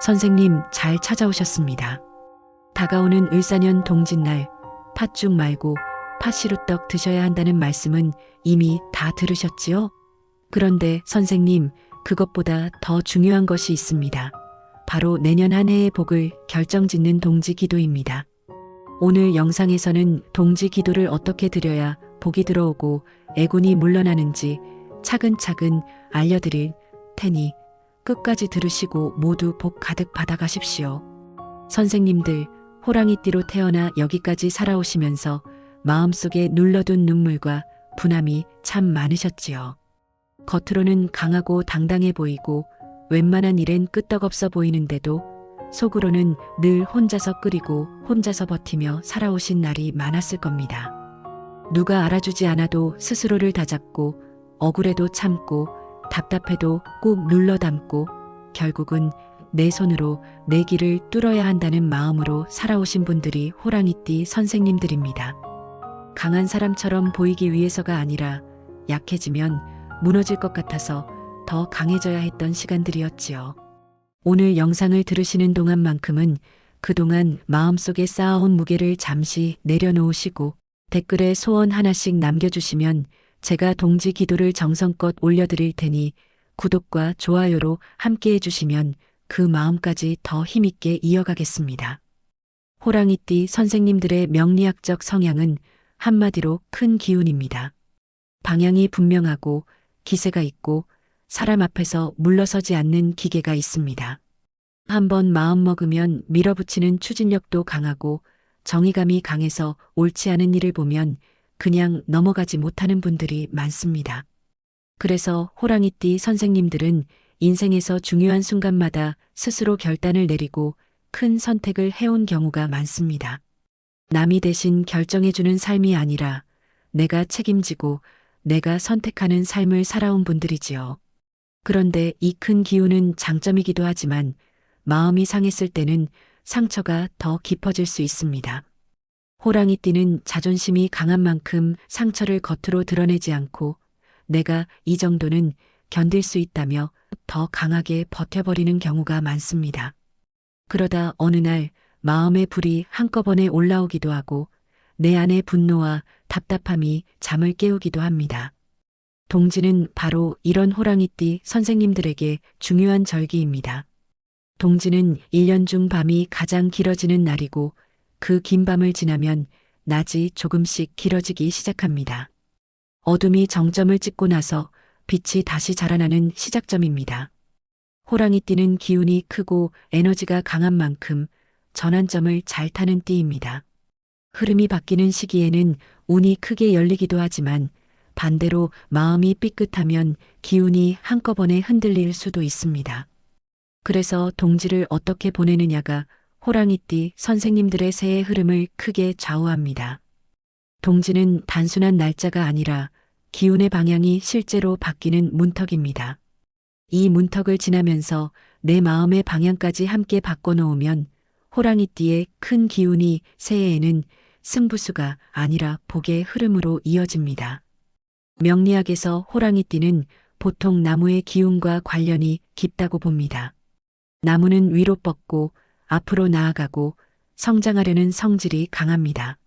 선생님 잘 찾아오셨습니다. 다가오는 을사년 동짓날 팥죽 말고 팥시루떡 드셔야 한다는 말씀은 이미 다 들으셨지요? 그런데 선생님, 그것보다 더 중요한 것이 있습니다. 바로 내년 한 해의 복을 결정짓는 동지 기도입니다. 오늘 영상에서는 동지 기도를 어떻게 드려야 복이 들어오고 애군이 물러나는지 차근차근 알려드릴 테니 끝까지 들으시고 모두 복 가득 받아가십시오. 선생님들, 호랑이띠로 태어나 여기까지 살아오시면서 마음속에 눌러둔 눈물과 분함이 참 많으셨지요. 겉으로는 강하고 당당해 보이고 웬만한 일엔 끄떡없어 보이는데도 속으로는 늘 혼자서 끓이고 혼자서 버티며 살아오신 날이 많았을 겁니다. 누가 알아주지 않아도 스스로를 다잡고 억울해도 참고 답답해도 꾹 눌러 담고 결국은 내 손으로 내 길을 뚫어야 한다는 마음으로 살아오신 분들이 호랑이띠 선생님들입니다. 강한 사람처럼 보이기 위해서가 아니라 약해지면 무너질 것 같아서 더 강해져야 했던 시간들이었지요. 오늘 영상을 들으시는 동안만큼은 그동안 마음속에 쌓아온 무게를 잠시 내려놓으시고 댓글에 소원 하나씩 남겨주시면 제가 동지 기도를 정성껏 올려드릴 테니 구독과 좋아요로 함께 해주시면 그 마음까지 더 힘있게 이어가겠습니다. 호랑이띠 선생님들의 명리학적 성향은 한마디로 큰 기운입니다. 방향이 분명하고 기세가 있고 사람 앞에서 물러서지 않는 기계가 있습니다. 한번 마음먹으면 밀어붙이는 추진력도 강하고 정의감이 강해서 옳지 않은 일을 보면 그냥 넘어가지 못하는 분들이 많습니다. 그래서 호랑이띠 선생님들은 인생에서 중요한 순간마다 스스로 결단을 내리고 큰 선택을 해온 경우가 많습니다. 남이 대신 결정해주는 삶이 아니라 내가 책임지고 내가 선택하는 삶을 살아온 분들이지요. 그런데 이 큰 기운은 장점이기도 하지만 마음이 상했을 때는 상처가 더 깊어질 수 있습니다. 호랑이띠는 자존심이 강한 만큼 상처를 겉으로 드러내지 않고 내가 이 정도는 견딜 수 있다며 더 강하게 버텨버리는 경우가 많습니다. 그러다 어느 날 마음의 불이 한꺼번에 올라오기도 하고 내 안의 분노와 답답함이 잠을 깨우기도 합니다. 동지는 바로 이런 호랑이띠 선생님들에게 중요한 절기입니다. 동지는 1년 중 밤이 가장 길어지는 날이고 그 긴 밤을 지나면 낮이 조금씩 길어지기 시작합니다. 어둠이 정점을 찍고 나서 빛이 다시 자라나는 시작점입니다. 호랑이띠는 기운이 크고 에너지가 강한 만큼 전환점을 잘 타는 띠입니다. 흐름이 바뀌는 시기에는 운이 크게 열리기도 하지만 반대로 마음이 삐끗하면 기운이 한꺼번에 흔들릴 수도 있습니다. 그래서 동지를 어떻게 보내느냐가 호랑이띠 선생님들의 새해 흐름을 크게 좌우합니다. 동지는 단순한 날짜가 아니라 기운의 방향이 실제로 바뀌는 문턱입니다. 이 문턱을 지나면서 내 마음의 방향까지 함께 바꿔놓으면 호랑이띠의 큰 기운이 새해에는 승부수가 아니라 복의 흐름으로 이어집니다. 명리학에서 호랑이띠는 보통 나무의 기운과 관련이 깊다고 봅니다. 나무는 위로 뻗고 앞으로 나아가고 성장하려는 성질이 강합니다.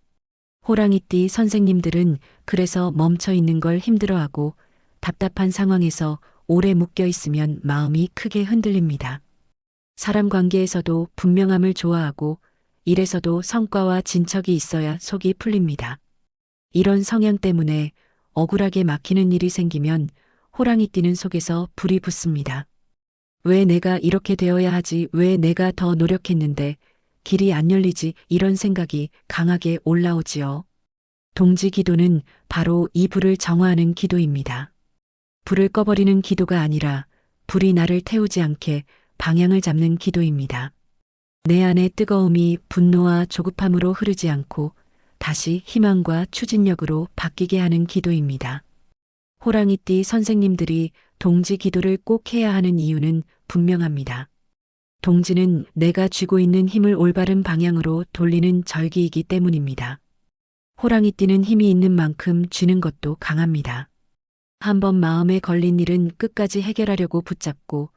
호랑이띠 선생님들은 그래서 멈춰 있는 걸 힘들어하고 답답한 상황에서 오래 묶여 있으면 마음이 크게 흔들립니다. 사람 관계에서도 분명함을 좋아하고 일에서도 성과와 진척이 있어야 속이 풀립니다. 이런 성향 때문에 억울하게 막히는 일이 생기면 호랑이띠는 속에서 불이 붙습니다. 왜 내가 이렇게 되어야 하지? 왜 내가 더 노력했는데 길이 안 열리지? 이런 생각이 강하게 올라오지요. 동지 기도는 바로 이 불을 정화하는 기도입니다. 불을 꺼버리는 기도가 아니라 불이 나를 태우지 않게 방향을 잡는 기도입니다. 내 안의 뜨거움이 분노와 조급함으로 흐르지 않고 다시 희망과 추진력으로 바뀌게 하는 기도입니다. 호랑이띠 선생님들이 동지 기도를 꼭 해야 하는 이유는 분명합니다. 동지는 내가 쥐고 있는 힘을 올바른 방향으로 돌리는 절기이기 때문입니다. 호랑이띠는 힘이 있는 만큼 쥐는 것도 강합니다. 한번 마음에 걸린 일은 끝까지 해결하려고 붙잡고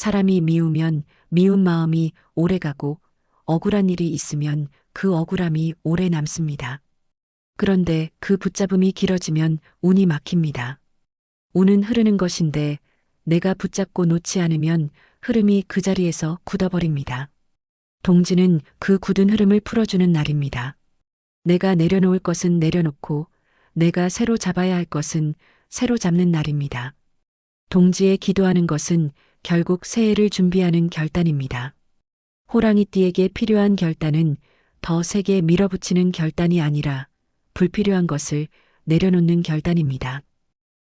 사람이 미우면 미운 마음이 오래가고 억울한 일이 있으면 그 억울함이 오래 남습니다. 그런데 그 붙잡음이 길어지면 운이 막힙니다. 운은 흐르는 것인데 내가 붙잡고 놓지 않으면 흐름이 그 자리에서 굳어버립니다. 동지는 그 굳은 흐름을 풀어주는 날입니다. 내가 내려놓을 것은 내려놓고 내가 새로 잡아야 할 것은 새로 잡는 날입니다. 동지에 기도하는 것은 결국 새해를 준비하는 결단입니다. 호랑이띠에게 필요한 결단은 더 세게 밀어붙이는 결단이 아니라 불필요한 것을 내려놓는 결단입니다.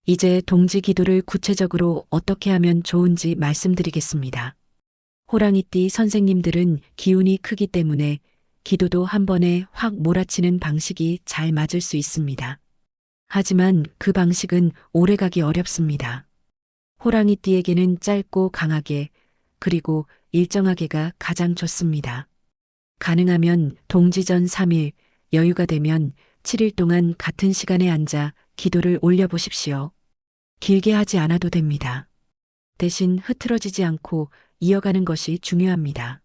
이제 동지 기도를 구체적으로 어떻게 하면 좋은지 말씀드리겠습니다. 호랑이띠 선생님들은 기운이 크기 때문에 기도도 한 번에 확 몰아치는 방식이 잘 맞을 수 있습니다. 하지만 그 방식은 오래가기 어렵습니다. 호랑이띠에게는 짧고 강하게 그리고 일정하게가 가장 좋습니다. 가능하면 동지전 3일, 여유가 되면 7일 동안 같은 시간에 앉아 기도를 올려보십시오. 길게 하지 않아도 됩니다. 대신 흐트러지지 않고 이어가는 것이 중요합니다.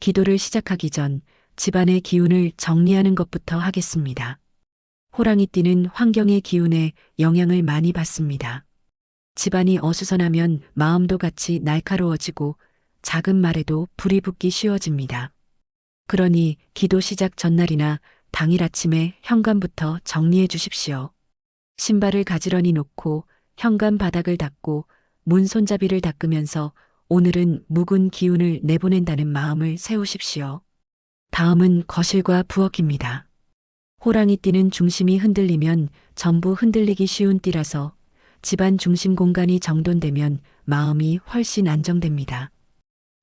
기도를 시작하기 전 집안의 기운을 정리하는 것부터 하겠습니다. 호랑이띠는 환경의 기운에 영향을 많이 받습니다. 집안이 어수선하면 마음도 같이 날카로워지고 작은 말에도 불이 붙기 쉬워집니다. 그러니 기도 시작 전날이나 당일 아침에 현관부터 정리해 주십시오. 신발을 가지런히 놓고 현관 바닥을 닦고 문 손잡이를 닦으면서 오늘은 묵은 기운을 내보낸다는 마음을 세우십시오. 다음은 거실과 부엌입니다. 호랑이띠는 중심이 흔들리면 전부 흔들리기 쉬운 띠라서 집안 중심 공간이 정돈되면 마음이 훨씬 안정됩니다.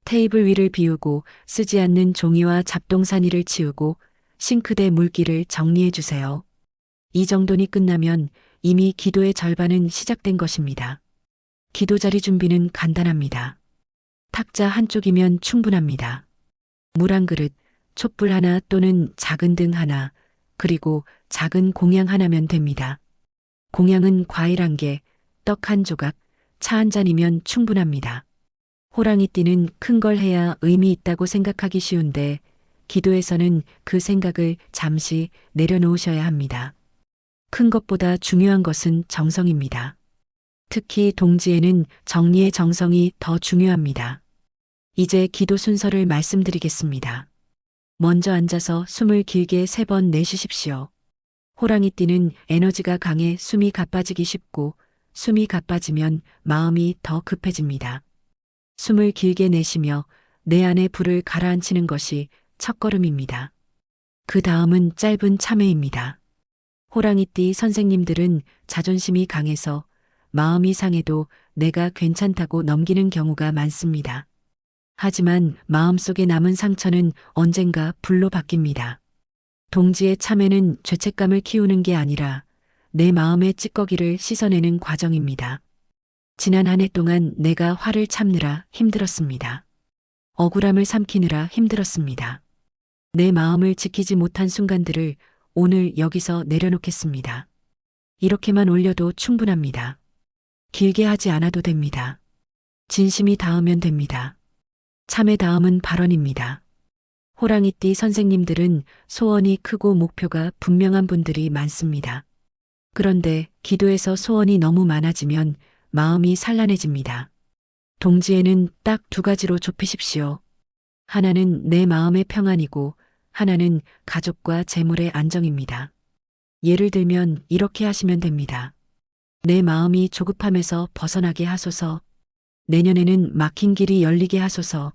테이블 위를 비우고 쓰지 않는 종이와 잡동사니를 치우고 싱크대 물기를 정리해 주세요. 이 정돈이 끝나면 이미 기도의 절반은 시작된 것입니다. 기도 자리 준비는 간단합니다. 탁자 한쪽이면 충분합니다. 물 한 그릇, 촛불 하나 또는 작은 등 하나, 그리고 작은 공양 하나면 됩니다. 공양은 과일 한 개, 떡 한 조각, 차 한 잔이면 충분합니다. 호랑이띠는 큰 걸 해야 의미 있다고 생각하기 쉬운데 기도에서는 그 생각을 잠시 내려놓으셔야 합니다. 큰 것보다 중요한 것은 정성입니다. 특히 동지에는 정리의 정성이 더 중요합니다. 이제 기도 순서를 말씀드리겠습니다. 먼저 앉아서 숨을 길게 3번 내쉬십시오. 호랑이띠는 에너지가 강해 숨이 가빠지기 쉽고 숨이 가빠지면 마음이 더 급해집니다. 숨을 길게 내쉬며 내 안에 불을 가라앉히는 것이 첫걸음입니다. 그 다음은 짧은 참회입니다. 호랑이띠 선생님들은 자존심이 강해서 마음이 상해도 내가 괜찮다고 넘기는 경우가 많습니다. 하지만 마음속에 남은 상처는 언젠가 불로 바뀝니다. 동지의 참회는 죄책감을 키우는 게 아니라 내 마음의 찌꺼기를 씻어내는 과정입니다. 지난 한 해 동안 내가 화를 참느라 힘들었습니다. 억울함을 삼키느라 힘들었습니다. 내 마음을 지키지 못한 순간들을 오늘 여기서 내려놓겠습니다. 이렇게만 올려도 충분합니다. 길게 하지 않아도 됩니다. 진심이 닿으면 됩니다. 참회 다음은 발언입니다. 호랑이띠 선생님들은 소원이 크고 목표가 분명한 분들이 많습니다. 그런데 기도에서 소원이 너무 많아지면 마음이 산란해집니다. 동지에는 딱 2가지로 좁히십시오. 하나는 내 마음의 평안이고 하나는 가족과 재물의 안정입니다. 예를 들면 이렇게 하시면 됩니다. 내 마음이 조급함에서 벗어나게 하소서. 내년에는 막힌 길이 열리게 하소서.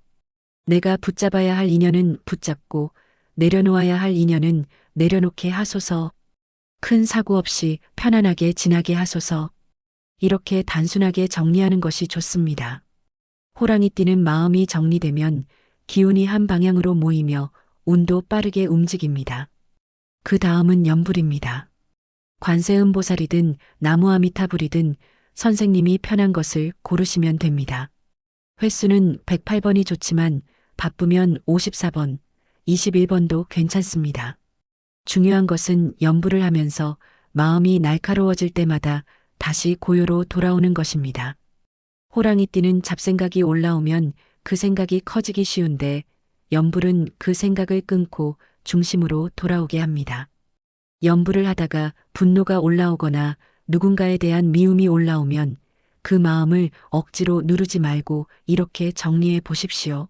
내가 붙잡아야 할 인연은 붙잡고 내려놓아야 할 인연은 내려놓게 하소서. 큰 사고 없이 편안하게 지나게 하소서. 이렇게 단순하게 정리하는 것이 좋습니다. 호랑이띠는 마음이 정리되면 기운이 한 방향으로 모이며 운도 빠르게 움직입니다. 그 다음은 염불입니다. 관세음보살이든 나무아미타불이든 선생님이 편한 것을 고르시면 됩니다. 횟수는 108번이 좋지만 바쁘면 54번, 21번도 괜찮습니다. 중요한 것은 염불을 하면서 마음이 날카로워질 때마다 다시 고요로 돌아오는 것입니다. 호랑이띠는 잡생각이 올라오면 그 생각이 커지기 쉬운데 염불은 그 생각을 끊고 중심으로 돌아오게 합니다. 염불을 하다가 분노가 올라오거나 누군가에 대한 미움이 올라오면 그 마음을 억지로 누르지 말고 이렇게 정리해 보십시오.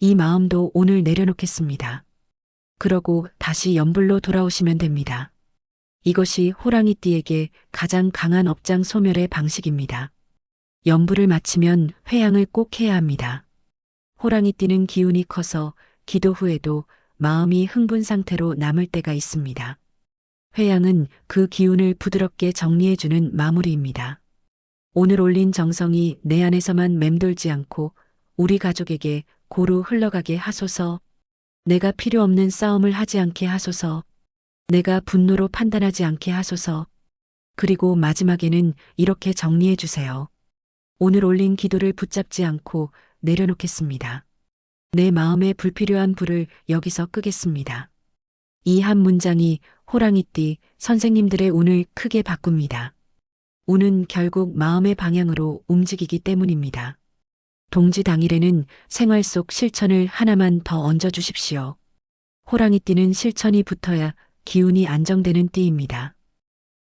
이 마음도 오늘 내려놓겠습니다. 그러고 다시 염불로 돌아오시면 됩니다. 이것이 호랑이띠에게 가장 강한 업장 소멸의 방식입니다. 염불을 마치면 회양을 꼭 해야 합니다. 호랑이띠는 기운이 커서 기도 후에도 마음이 흥분 상태로 남을 때가 있습니다. 회양은 그 기운을 부드럽게 정리해주는 마무리입니다. 오늘 올린 정성이 내 안에서만 맴돌지 않고 우리 가족에게 고루 흘러가게 하소서. 내가 필요 없는 싸움을 하지 않게 하소서. 내가 분노로 판단하지 않게 하소서. 그리고 마지막에는 이렇게 정리해 주세요. 오늘 올린 기도를 붙잡지 않고 내려놓겠습니다. 내 마음의 불필요한 불을 여기서 끄겠습니다. 이 한 문장이 호랑이띠 선생님들의 운을 크게 바꿉니다. 운은 결국 마음의 방향으로 움직이기 때문입니다. 동지 당일에는 생활 속 실천을 하나만 더 얹어주십시오. 호랑이띠는 실천이 붙어야 기운이 안정되는 띠입니다.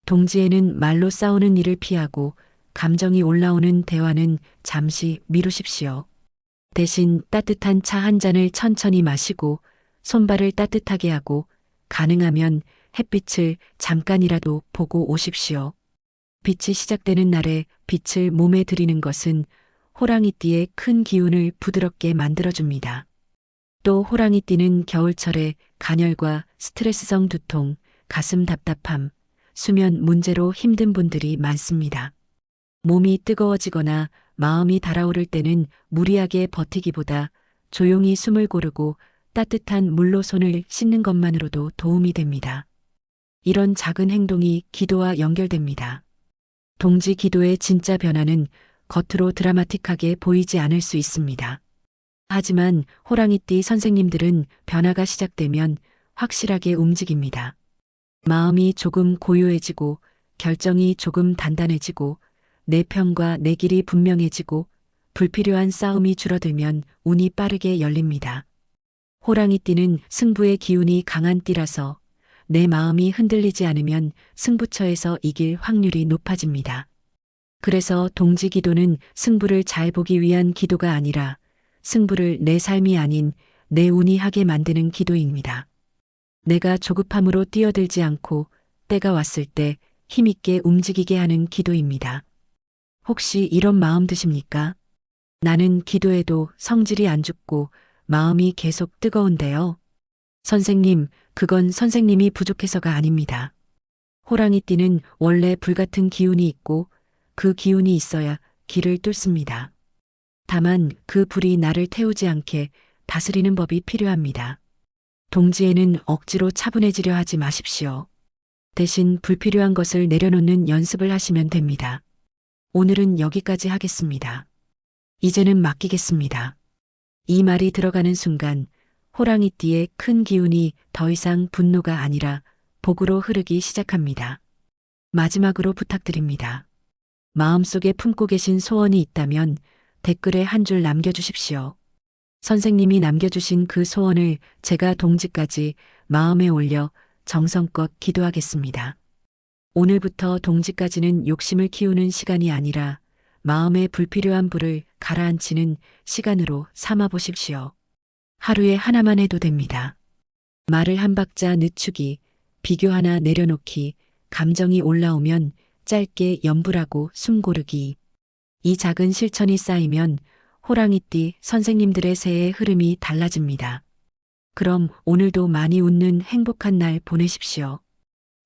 동지에는 말로 싸우는 일을 피하고 감정이 올라오는 대화는 잠시 미루십시오. 대신 따뜻한 차 한 잔을 천천히 마시고 손발을 따뜻하게 하고 가능하면 햇빛을 잠깐이라도 보고 오십시오. 빛이 시작되는 날에 빛을 몸에 들이는 것은 호랑이띠의 큰 기운을 부드럽게 만들어줍니다. 또 호랑이띠는 겨울철에 간열과 스트레스성 두통, 가슴 답답함, 수면 문제로 힘든 분들이 많습니다. 몸이 뜨거워지거나 마음이 달아오를 때는 무리하게 버티기보다 조용히 숨을 고르고 따뜻한 물로 손을 씻는 것만으로도 도움이 됩니다. 이런 작은 행동이 기도와 연결됩니다. 동지 기도의 진짜 변화는 겉으로 드라마틱하게 보이지 않을 수 있습니다. 하지만 호랑이띠 선생님들은 변화가 시작되면 확실하게 움직입니다. 마음이 조금 고요해지고 결정이 조금 단단해지고 내 편과 내 길이 분명해지고 불필요한 싸움이 줄어들면 운이 빠르게 열립니다. 호랑이띠는 승부의 기운이 강한 띠라서 내 마음이 흔들리지 않으면 승부처에서 이길 확률이 높아집니다. 그래서 동지 기도는 승부를 잘 보기 위한 기도가 아니라 승부를 내 삶이 아닌 내 운이 하게 만드는 기도입니다. 내가 조급함으로 뛰어들지 않고 때가 왔을 때 힘있게 움직이게 하는 기도입니다. 혹시 이런 마음 드십니까? 나는 기도해도 성질이 안 죽고 마음이 계속 뜨거운데요. 선생님, 그건 선생님이 부족해서가 아닙니다. 호랑이띠는 원래 불같은 기운이 있고 그 기운이 있어야 길을 뚫습니다. 다만 그 불이 나를 태우지 않게 다스리는 법이 필요합니다. 동지에는 억지로 차분해지려 하지 마십시오. 대신 불필요한 것을 내려놓는 연습을 하시면 됩니다. 오늘은 여기까지 하겠습니다. 이제는 맡기겠습니다. 이 말이 들어가는 순간 호랑이띠의 큰 기운이 더 이상 분노가 아니라 복으로 흐르기 시작합니다. 마지막으로 부탁드립니다. 마음속에 품고 계신 소원이 있다면 댓글에 한 줄 남겨주십시오. 선생님이 남겨주신 그 소원을 제가 동지까지 마음에 올려 정성껏 기도하겠습니다. 오늘부터 동지까지는 욕심을 키우는 시간이 아니라 마음의 불필요한 불을 가라앉히는 시간으로 삼아 보십시오. 하루에 하나만 해도 됩니다. 말을 한 박자 늦추기, 비교 하나 내려놓기, 감정이 올라오면 짧게 염불하고 숨 고르기. 이 작은 실천이 쌓이면 호랑이띠 선생님들의 새해의 흐름이 달라집니다. 그럼 오늘도 많이 웃는 행복한 날 보내십시오.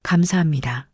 감사합니다.